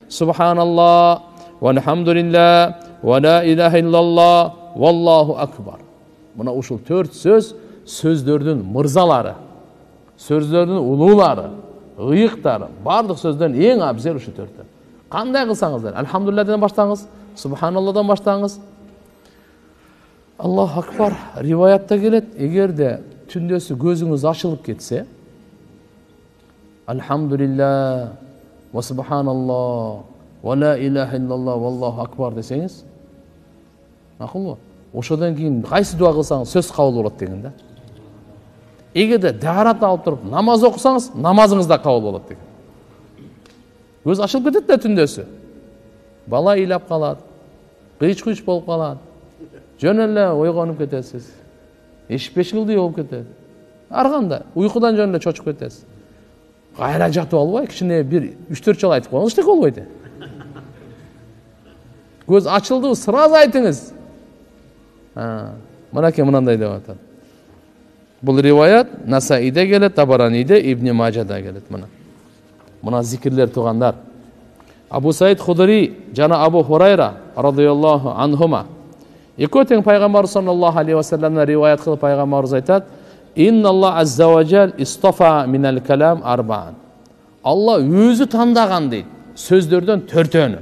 Subhanallah ve elhamdülillah ve la ilahe illallah vallahu akbar. Buna uşul 4 söz sözdөрдүн мырзалары, сөздөрдүн улуулары, ыйыктары, бардык сөздөрдөн эң абзел ушу 4. Кандай кылсаңыздар, элхамдулилладан баштаңыз, субханалладан баштаңыз. Аллаху акбар риваятта келет, эгерде түндөсү көзүңүз ачылып кетсе, элхамдулилlah ва субханаллах ва ла илаха илlallah валлаху акбар десеңиз, макулбу? Ошодон кийин кайсы дуа кылсаңыз сөз кабыл болот деген да. Эгерде даарат алып туруп намаз окусаңыз, намазыңыз да кабыл болот деген. Көз ачылып кетет да түндөсү. Бала ыйлап калат, кыйч-кыйч болуп калат. Жөн эле ойгонуп кетесиз. Эшпешилдий болуп кетет. Арганда уйкудан жөн эле чочуп кетесиз. Кайра жатып албай, кичине бир 3-4 жолу айтып коюңуз, эчтеке болбойт. Көз ачылды, сразу айтыңыз. Мынакей мынандай деп атат. Бул риваят Насаиде келет, Табараниде, Ибн Мажада келет. Мына зикирлер тугандар. Абу Саид Худри жана Абу Хурайра радыйаллаху анхума. Экөө тең пайгамбар саллаллаху алейхи ва салламдан риваят кылып пайгамбарыбыз айтат: "Инналлах азза ва жал истафа минал калам арбаан." Алла өзү тандаган дейт. Сөздөрдөн 4-өнү.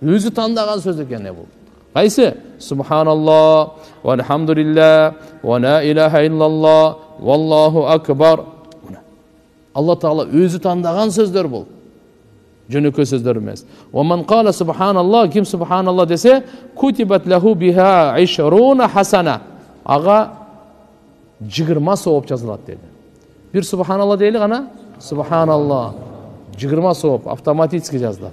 Өзү тандаган сөз экен бул. Кайсы? Subhanallah ve elhamdülillah ve la ilahe illallah vallahu akbar. Allah Taala özü tanıdığan sözler bul. Jönökö sözler emес. Ve men qala subhanallah, kim subhanallah dese, kutibat lahu biha 20 hasana. Aga 20 sawap жазылат dedi. Bir subhanallah deyli gana, subhanallah 20 sawap avtomatik жазылат.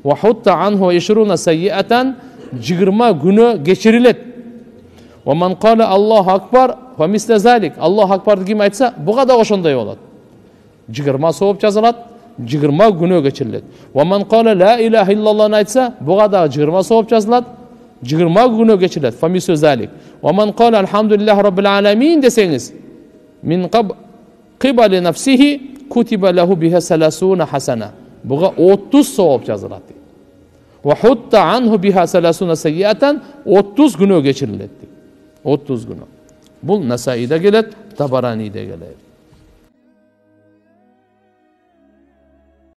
Ve hutta anhu 20 sayyi'atan 20 günü geçirilet. Ve men qala Allahu akbar ve misle zalik. Allahu akbar kim aytsa, buga da oşonday bolat. 20 sawap жазылат, 20 günü geçirilet. Ve men qala la ilahe illallah aytsa, buga da 20 sawap жазылат, 20 günü geçirilet. Fe misle zalik. Ve men qala elhamdülillahi rabbil alamin deseniz, min qibali nefsihi kutiba lahu biha 30 hasana. Buga 30 sawap жазылат. Ve hutta anhu biha 30 sayyi'atan 30 günü geçiriletti. 30 günü. Bul Nasai'de gelet, Tabarani'de gelet.